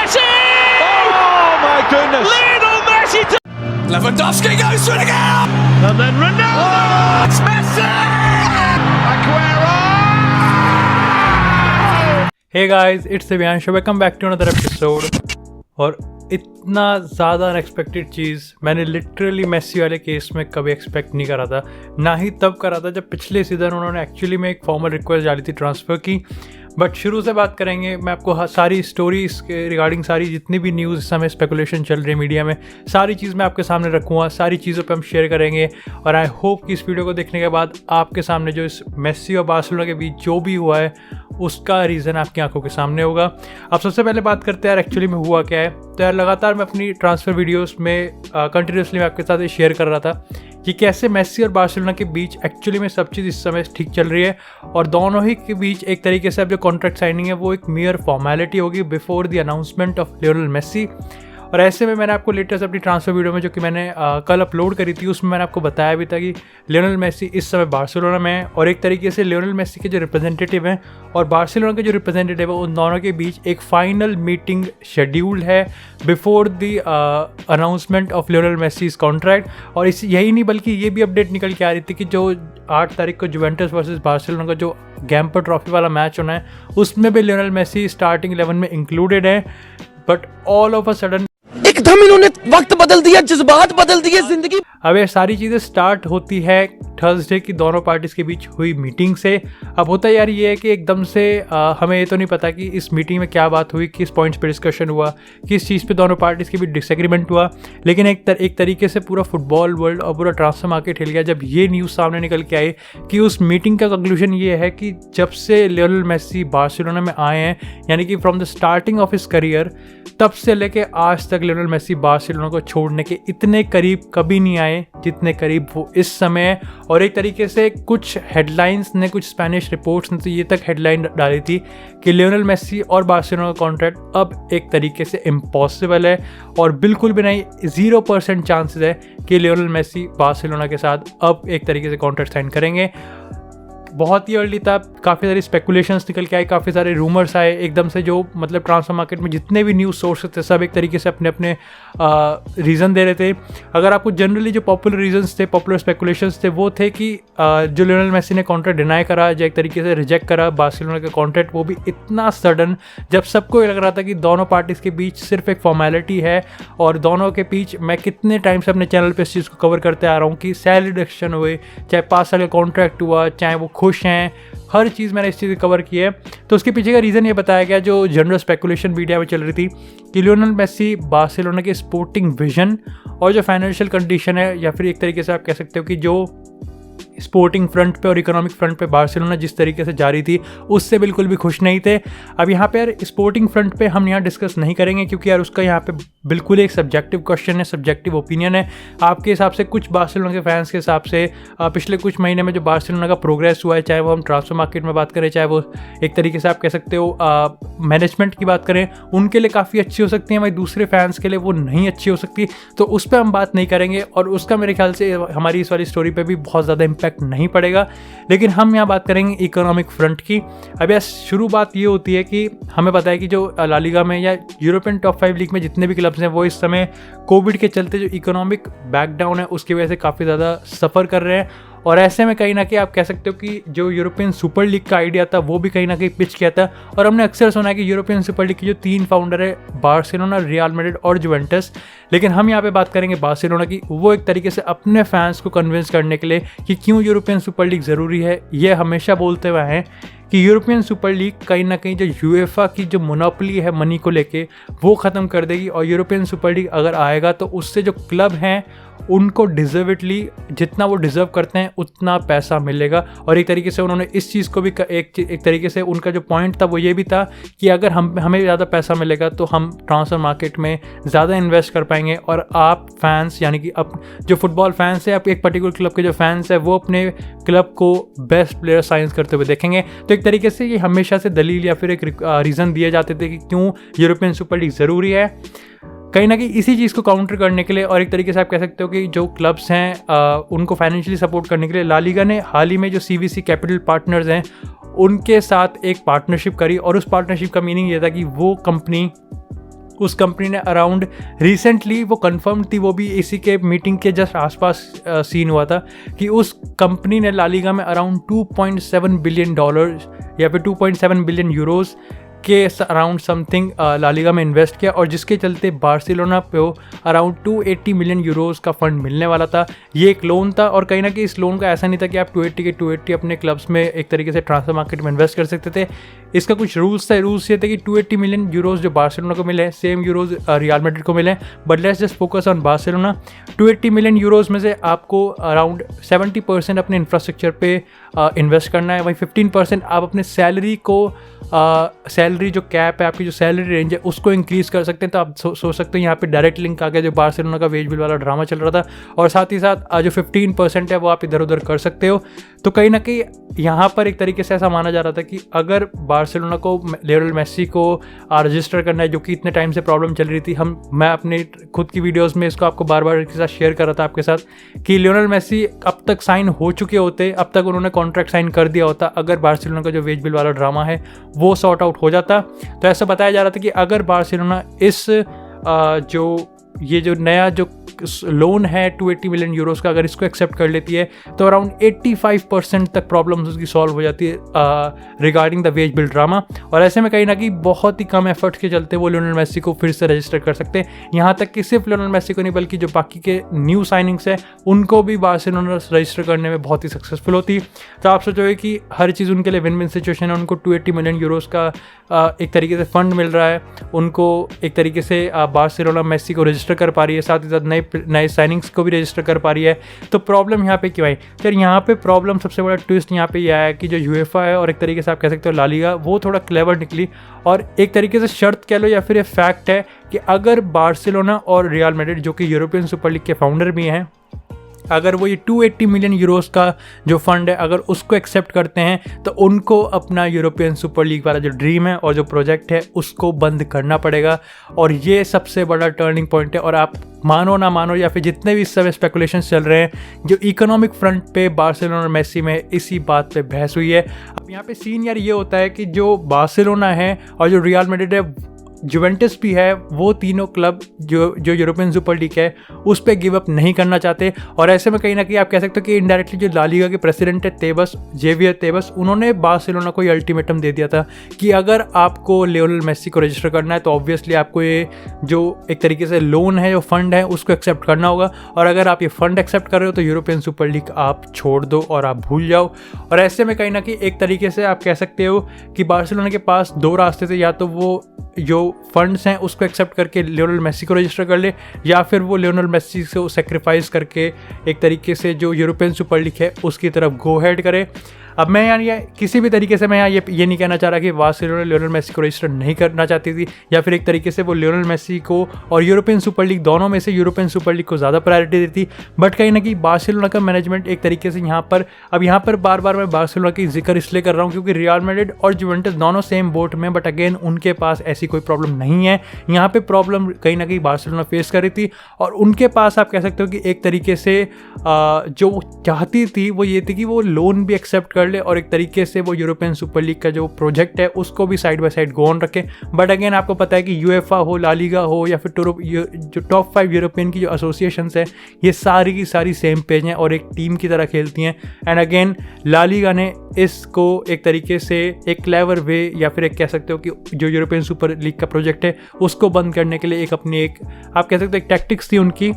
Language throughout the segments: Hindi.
Messi! Oh my goodness! Lionel Messi! Lewandowski goes for it again! And then Ronaldo! Oh, it's Messi! Aguero! Hey guys, it's Divyansh. Welcome back to another episode. और इतना ज़्यादा अनएक्सपेक्टेड चीज़ मैंने लिटरली मेसी वाले केस में कभी एक्सपेक्ट नहीं करा था। ना ही तब करा था जब पिछले सीज़न उन्होंने एक्चुअली में एक फॉर्मल रिक्वेस्ट डाली थी ट्रांसफ़र की। बट शुरू से बात करेंगे, मैं आपको सारी स्टोरीज के रिगार्डिंग सारी जितनी भी न्यूज़ इस समय स्पेकुलेशन चल रही है मीडिया में, सारी चीज़ मैं आपके सामने रखूँगा, सारी चीज़ों पे हम शेयर करेंगे। और आई होप कि इस वीडियो को देखने के बाद आपके सामने जो इस मेसी और बार्सिलोना के बीच जो भी हुआ है उसका रीज़न आपकी आंखों के सामने होगा। अब सबसे पहले बात करते हैं यार एक्चुअली में हुआ क्या है। तो यार लगातार मैं अपनी ट्रांसफ़र वीडियोस में कंटिन्यूसली मैं आपके साथ ये शेयर कर रहा था कि कैसे मेसी और बार्सिलोना के बीच एक्चुअली में सब चीज़ इस समय ठीक चल रही है और दोनों ही के बीच एक तरीके से अब जो कॉन्ट्रैक्ट साइनिंग है वो एक मियर फॉर्मेलिटी होगी before the announcement of Lionel Messi. और ऐसे में मैंने आपको लेटेस्ट अपनी ट्रांसफ़र वीडियो में जो कि मैंने कल अपलोड करी थी उसमें मैंने आपको बताया भी था कि लियोनेल मेसी इस समय बार्सिलोना में है और एक तरीके से लियोनेल मेसी के जो रिप्रेजेंटेटिव हैं और बार्सिलोना के जो रिप्रेजेंटेटिव है उन दोनों के बीच एक फाइनल मीटिंग शेड्यूल्ड है before the announcement of Lionel Messi's contract. और इस यही नहीं बल्कि ये भी अपडेट निकल के आ रही थी कि जो 8 तारीख को जुवेंटस वर्सेस बार्सिलोना का जो गैम्पर ट्रॉफी वाला मैच होना है उसमें भी लियोनेल मेसी स्टार्टिंग 11 में इंक्लूडेड है। But all of a sudden एकदम इन्होंने वक्त बदल दिया, जज्बात बदल दिए, जिंदगी। अब ये सारी चीज़ें स्टार्ट होती है थर्सडे की दोनों पार्टीज़ के बीच हुई मीटिंग से। अब होता यार ये है कि एकदम से हमें ये तो नहीं पता कि इस मीटिंग में क्या बात हुई, किस पॉइंट्स पे डिस्कशन हुआ, किस चीज़ पे दोनों पार्टीज़ के बीच डिसएग्रीमेंट हुआ। लेकिन एक तरीके से पूरा फुटबॉल वर्ल्ड और पूरा ट्रांसफर मार्केट हिल गया जब ये न्यूज़ सामने निकल के आई कि उस मीटिंग का कंक्लूजन ये है कि जब से लियोनेल मेसी बार्सिलोना में आए हैं, यानी कि from the starting of his career, तब से लेके आज तक लियोनेल मेसी बार्सिलोना को छोड़ने के इतने करीब कभी नहीं आए जितने करीब वो इस समय है। और एक तरीके से कुछ हेडलाइंस ने, कुछ स्पेनिश रिपोर्ट्स ने तो ये तक हेडलाइन डाली थी कि लियोनेल मेसी और बार्सिलोना का कॉन्ट्रैक्ट अब एक तरीके से इम्पॉसिबल है और बिल्कुल भी नहीं, 0% चांसेस है कि लियोनेल मेसी बार्सिलोना के साथ अब एक तरीके से कॉन्ट्रैक्ट साइन करेंगे। बहुत ही अर्ली था, काफ़ी सारी स्पेकुलेशंस निकल के आए, काफ़ी सारे रूमर्स आए एकदम से, जो मतलब ट्रांसफर मार्केट में जितने भी न्यूज़ सोर्सेस थे सब एक तरीके से अपने अपने रीज़न दे रहे थे। अगर आपको जनरली जो पॉपुलर रीजंस थे, पॉपुलर स्पेकुलेशंस थे, वो थे कि जो लियोनेल मेसी ने कॉन्ट्रैक्ट डिनाई करा, जो एक तरीके से रिजेक्ट करा बार्सिलोना का कॉन्ट्रैक्ट, वो भी इतना सडन जब सबको लग रहा था कि दोनों पार्टीज़ के बीच सिर्फ एक फॉर्मेलिटी है। और दोनों के बीच मैं कितने टाइम से अपने चैनल पर इस चीज़ को कवर करते आ रहा हूँ कि सैलरी रिडक्शन हुए, चाहे 5 साल का कॉन्ट्रैक्ट हुआ, चाहे वो खुश हैं, हर चीज़ मैंने इस चीज़ कवर की है। तो उसके पीछे का रीज़न ये बताया गया जो जनरल स्पेकुलेशन मीडिया में चल रही थी कि लियोनेल मेसी बार्सिलोना के स्पोर्टिंग विजन और जो फाइनेंशियल कंडीशन है, या फिर एक तरीके से आप कह सकते हो कि जो स्पोर्टिंग फ्रंट पे और इकोनॉमिक फ्रंट पे बार्सिलोना जिस तरीके से जा रही थी उससे बिल्कुल भी खुश नहीं थे। अब यहाँ पे यार स्पोर्टिंग फ्रंट पे हम यहाँ डिस्कस नहीं करेंगे क्योंकि यार उसका यहाँ पे बिल्कुल एक सब्जेक्टिव क्वेश्चन है, सब्जेक्टिव ओपिनियन है। आपके हिसाब से, कुछ बार्सिलोना के फैंस के हिसाब से पिछले कुछ महीने में जो बार्सिलोना का प्रोग्रेस हुआ है, चाहे वो हम ट्रांसफर मार्केट में बात करें, चाहे वो एक तरीके से आप कह सकते हो मैनेजमेंट की बात करें, उनके लिए काफ़ी अच्छी हो सकती है, वही दूसरे फैंस के लिए वो नहीं अच्छी हो सकती। तो उस पर हम बात नहीं करेंगे और उसका मेरे ख्याल से हमारी इस वाली स्टोरी पर भी बहुत ज़्यादा इम्पैक्ट नहीं पड़ेगा। लेकिन हम यहाँ बात करेंगे इकोनॉमिक फ्रंट की। अब यार शुरू बात ये होती है कि हमें पता है कि जो ला लीगा में या यूरोपियन टॉप 5 लीग में जितने भी क्लब्स हैं वो इस समय कोविड के चलते जो इकोनॉमिक बैकडाउन है उसकी वजह से काफ़ी ज़्यादा सफ़र कर रहे हैं। और ऐसे में कहीं ना कहीं आप कह सकते हो कि जो यूरोपियन सुपर लीग का आइडिया था वो भी कहीं ना कहीं पिच किया था। और हमने अक्सर सुना है कि यूरोपियन सुपर लीग के जो 3 फाउंडर है, बार्सिलोना, रियल मैड्रिड और जुवेंटस, लेकिन हम यहाँ पे बात करेंगे बार्सिलोना की। वो एक तरीके से अपने फैंस को कन्विंस करने के लिए कि क्यों यूरोपियन सुपर लीग ज़रूरी है, ये हमेशा बोलते हुए हैं कि यूरोपियन सुपर लीग कहीं ना कहीं जो यूएफा की जो मोनोपोली है मनी को लेके वो ख़त्म कर देगी। और यूरोपियन सुपर लीग अगर आएगा तो उससे जो क्लब हैं उनको डिजर्वेटली जितना वो डिज़र्व करते हैं उतना पैसा मिलेगा। और एक तरीके से उन्होंने इस चीज़ को भी एक तरीके से उनका जो पॉइंट था वो ये भी था कि अगर हमें ज़्यादा पैसा मिलेगा तो हम ट्रांसफ़र मार्केट में ज़्यादा इन्वेस्ट कर पाएंगे और आप फैंस, यानी कि अब जो फुटबॉल फैंस है, आप एक पर्टिकुलर क्लब के जो फैंस है वो अपने क्लब को बेस्ट प्लेयर साइन करते हुए देखेंगे। तो एक तरीके से ये हमेशा से दलील या फिर एक रीज़न दिए जाते थे कि क्यों यूरोपियन सुपर लीग ज़रूरी है। कहीं ना कहीं इसी चीज़ को काउंटर करने के लिए और एक तरीके से आप कह सकते हो कि जो क्लब्स हैं उनको फाइनेंशियली सपोर्ट करने के लिए ला लीगा ने हाल ही में जो CVC कैपिटल पार्टनर्स हैं उनके साथ एक पार्टनरशिप करी। और उस पार्टनरशिप का मीनिंग ये था कि वो कंपनी उस कंपनी ने अराउंड रिसेंटली वो कंफर्म थी, वो भी इसी के मीटिंग के जस्ट आसपास सीन हुआ था कि उस कंपनी ने ला लीगा में अराउंड $2.7 बिलियन या फिर 2.7 बिलियन यूरोज़ के अराउंड समथिंग ला लीगा में इन्वेस्ट किया, और जिसके चलते बार्सिलोना पे अराउंड 280 मिलियन यूरोज़ का फंड मिलने वाला था। ये एक लोन था, और कहीं ना कहीं इस लोन का ऐसा नहीं था कि आप 280 के 280 अपने क्लब्स में एक तरीके से ट्रांसफर मार्केट में इन्वेस्ट कर सकते थे। इसका कुछ रूल्स थे। रूल्स ये थे कि 280 मिलियन यूरोज़ जो बार्सिलोना को मिले, सेम यूरोज़ रियल मैड्रिड को मिले, but let's just focus on Barcelona. 280 million euros में से आपको अराउंड 70% अपने इंफ्रास्ट्रक्चर पे इन्वेस्ट करना है, वहीं 15% आप अपने सैलरी को सैलरी जो कैप है, आपकी जो सैलरी रेंज है, उसको इंक्रीज़ कर सकते हैं। तो आप सोच सकते हैं यहाँ पे डायरेक्ट लिंक आ गया जो बार्सिलोना का वेज बिल वाला ड्रामा चल रहा था, और साथ ही साथ जो 15% है वो आप इधर उधर कर सकते हो। तो कहीं ना कहीं यहाँ पर एक तरीके से ऐसा माना जा रहा था कि अगर बार्सिलोना को लियोनेल मेसी को रजिस्टर करना है, जो कि इतने टाइम से प्रॉब्लम चल रही थी, मैं अपने खुद की वीडियोस में इसको आपको बार बार एक साथ शेयर कर रहा था आपके साथ कि लियोनेल मेसी अब तक साइन हो चुके होते, अब तक उन्होंने कॉन्ट्रैक्ट साइन कर दिया होता अगर बार्सिलोना का जो वेज बिल वाला ड्रामा है वो सॉर्ट आउट हो जाता। तो ऐसा बताया जा रहा था कि अगर बार्सिलोना इस ये जो नया जो लोन है 280 मिलियन यूरोज़ का, अगर इसको एक्सेप्ट कर लेती है तो अराउंड 85% तक प्रॉब्लम्स उसकी सॉल्व हो जाती है regarding the ways bill drama. और ऐसे में कहीं ना कहीं बहुत ही कम एफर्ट्स के चलते वो लियोनेल मेसी को फिर से रजिस्टर कर सकते हैं। यहाँ तक कि सिर्फ लियोनेल मेसी को नहीं बल्कि जो बाकी के न्यू साइनिंग्स है उनको भी बार्सिलोना रजिस्टर करने में बहुत ही सक्सेसफुल होती। तो आप सोचोगे कि हर चीज़ उनके लिए विन विन सिचुएशन है। उनको 280 मिलियन यूरोज़ का एक तरीके से फंड मिल रहा है, उनको एक तरीके से बार्सिलोना मेसी को रजिस्टर कर पा रही है, साथ ही साथ नए साइनिंग्स को भी रजिस्टर कर पा रही है। तो प्रॉब्लम यहाँ पे क्यों आई? फिर यहाँ पे प्रॉब्लम सबसे बड़ा ट्विस्ट यहाँ पे यह आया कि जो यूएफा है और एक तरीके से आप कह सकते हो ला लीगा, वो थोड़ा क्लेवर निकली और एक तरीके से शर्त कह लो या फिर ये फैक्ट है कि अगर बार्सिलोना और रियल मैड्रिड जो कि यूरोपियन सुपर लीग के फाउंडर भी हैं, अगर वो ये 280 मिलियन यूरोज़ का जो फंड है अगर उसको एक्सेप्ट करते हैं तो उनको अपना यूरोपियन सुपर लीग वाला जो ड्रीम है और जो प्रोजेक्ट है उसको बंद करना पड़ेगा। और ये सबसे बड़ा टर्निंग पॉइंट है। और आप मानो ना मानो या फिर जितने भी सब स्पेकुलेशंस चल रहे हैं, जो इकोनॉमिक फ्रंट पे बार्सिलोना और मेसी में इसी बात पे बहस हुई है। अब यहाँ पे सीन यार ये होता है कि जो बार्सिलोना है और जो रियल मैड्रिड है, जुवेंटस भी है, वो तीनों क्लब जो यूरोपियन सुपर लीग है उस पर गिव अप नहीं करना चाहते। और ऐसे में कहीं ना कहीं आप कह सकते हो कि इनडायरेक्टली जो ला लीगा के प्रेसिडेंट है जेवियर तेबस, उन्होंने बार्सिलोना को ये अल्टीमेटम दे दिया था कि अगर आपको लियोनेल मेसी को रजिस्टर करना है तो ऑब्वियसली आपको ये जो एक तरीके से लोन है, जो फंड है, उसको एक्सेप्ट करना होगा। और अगर आप ये फंड एक्सेप्ट कर रहे हो तो यूरोपियन सुपर लीग आप छोड़ दो और आप भूल जाओ। और ऐसे में कहीं ना कहीं एक तरीके से आप कह सकते हो कि बार्सिलोना के पास दो रास्ते थे, या तो वो जो फंड्स हैं उसको एक्सेप्ट करके लियोनेल मेसी को रजिस्टर कर ले, या फिर वो लियोनेल मेसी को सेक्रीफाइस करके एक तरीके से जो यूरोपियन सुपर लीग है उसकी तरफ गो हेड करे। अब मैं यानी किसी भी तरीके से मैं यहाँ ये नहीं कहना चाह रहा कि बार्सिलोना लियोनेल मेसी को रजिस्टर नहीं करना चाहती थी, या फिर एक तरीके से वो लियोनेल मेसी को और यूरोपियन सुपर लीग दोनों में से यूरोपियन सुपर लीग को ज़्यादा प्रायोरिटी देती। बट कहीं ना कहीं बार्सिलोना का मैनेजमेंट एक तरीके से यहाँ पर बार बार मैं बार्सिलोना की जिक्र इसलिए कर रहा हूँ क्योंकि रियल मैड्रिड और जुवेंटस दोनों सेम बोट में, बट अगेन उनके पास ऐसी कोई प्रॉब्लम नहीं है। यहाँ पे प्रॉब्लम कहीं ना कहीं बार्सिलोना फेस कर रही थी, और उनके पास आप कह सकते हो कि एक तरीके से जो चाहती थी वो ये थी कि वो लोन भी एक्सेप्ट कर ले और एक तरीके से वो यूरोपियन सुपर लीग का जो प्रोजेक्ट है उसको भी side by side go on रखे। बट अगेन आपको पता है कि यूएफा हो, ला लीगा हो, या फिर जो टॉप 5 यूरोपियन की जो एसोसिएशंस है ये सारी की सारी सेम पेज हैं और एक टीम की तरह खेलती हैं। एंड अगेन ला लीगा ने इसको एक तरीके से एक क्लेवर वे या फिर एक कह सकते हो कि जो यूरोपियन सुपर लीग का प्रोजेक्ट है उसको बंद करने के लिए एक आप कह सकते हो एक टैक्टिक्स थी उनकी।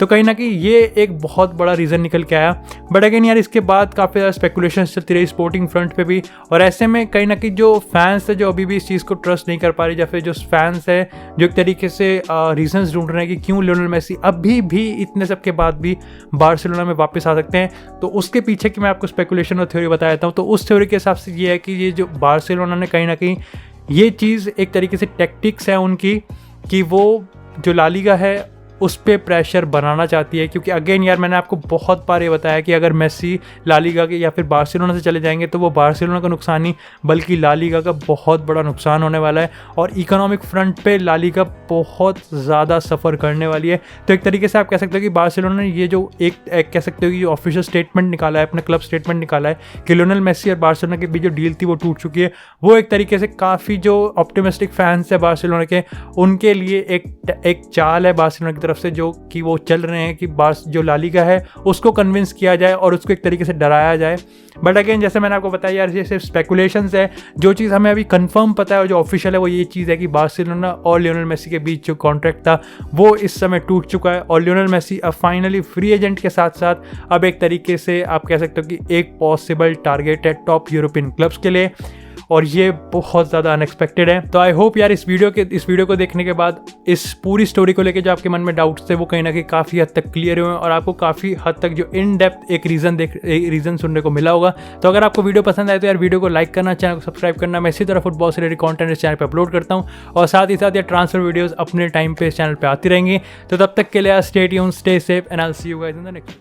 तो कहीं ना कहीं ये एक बहुत बड़ा रीज़न निकल के आया। बट अगेन यार इसके बाद काफ़ी ज़्यादा स्पेकुलेशन चलती रही स्पोर्टिंग फ्रंट पे भी, और ऐसे में कहीं ना कहीं जो फैंस है जो अभी भी इस चीज़ को ट्रस्ट नहीं कर पा रही, या फिर जो फैंस है जो एक तरीके से रीजंस ढूंढ रहे हैं कि क्यों लियोनेल मेसी अभी भी इतने सब के बाद भी बार्सिलोना में वापस आ सकते हैं, तो उसके पीछे की मैं आपको स्पेकुलेशन और थ्योरी बता देता हूँ। तो उस थ्योरी के हिसाब से ये है कि ये जो बार्सिलोना ने कहीं ना कहीं ये चीज़ एक तरीके से टैक्टिक्स है उनकी कि वो जो ला लीगा है उस पर प्रेशर बनाना चाहती है, क्योंकि अगेन यार मैंने आपको बहुत बार ये बताया कि अगर मेसी ला लीगा के या फिर बार्सिलोना से चले जाएंगे तो वो बार्सिलोना का नुकसान नहीं बल्कि ला लीगा का बहुत बड़ा नुकसान होने वाला है, और इकोनॉमिक फ्रंट पे ला लीगा बहुत ज़्यादा सफ़र करने वाली है। तो एक तरीके से आप कह सकते हो कि बार्सिलोना ने ये जो एक कह सकते हो कि ऑफिशियल स्टेटमेंट निकाला है, अपना क्लब स्टेटमेंट निकाला है कि लियोनेल मेसी और बार्सिलोना के बीच जो डील थी वो टूट चुकी है, वो एक तरीके से काफ़ी जो ऑप्टिमिस्टिक फैंस है बार्सिलोना के उनके लिए एक चाल है बार्सिलोना की तरफ से, जो कि वो चल रहे हैं कि जो ला लीगा है उसको कन्विंस किया जाए और उसको एक तरीके से डराया जाए। बट अगेन जैसे मैंने आपको बताया यार, ये सिर्फ स्पेकुलेशंस है। जो चीज़ हमें अभी कंफर्म पता है और जो ऑफिशियल है वो ये चीज़ है कि बार्सिलोना और लियोनेल मेसी के बीच जो कॉन्ट्रैक्ट था वो इस समय टूट चुका है, और लियोनेल मेसी अब फाइनली फ्री एजेंट के साथ साथ अब एक तरीके से आप कह सकते हो कि एक पॉसिबल टारगेट है टॉप यूरोपियन क्लब्स के लिए, और ये बहुत ज़्यादा अनएक्सपेक्टेड है। तो आई होप यार इस वीडियो को देखने के बाद इस पूरी स्टोरी को लेकर जो आपके मन में डाउट्स थे वो कहीं ना कहीं काफ़ी हद तक क्लियर हुए और आपको काफ़ी हद तक जो इन डेप्थ एक रीज़न सुनने को मिला होगा। तो अगर आपको वीडियो पसंद आए तो यार वीडियो को लाइक करना, चैनल को सब्सक्राइब करना। मैं इसी तरह फुटबॉल से रिलेटेड कॉन्टेंट इस चैनल पर अपलोड करता हूँ, और साथ ही साथ ये ट्रांसफर वीडियोज़ अपने टाइम पे इस चैनल पर आती रहेंगी। तो तब तक के लिए stay tuned, stay safe, and I will see you guys in the next.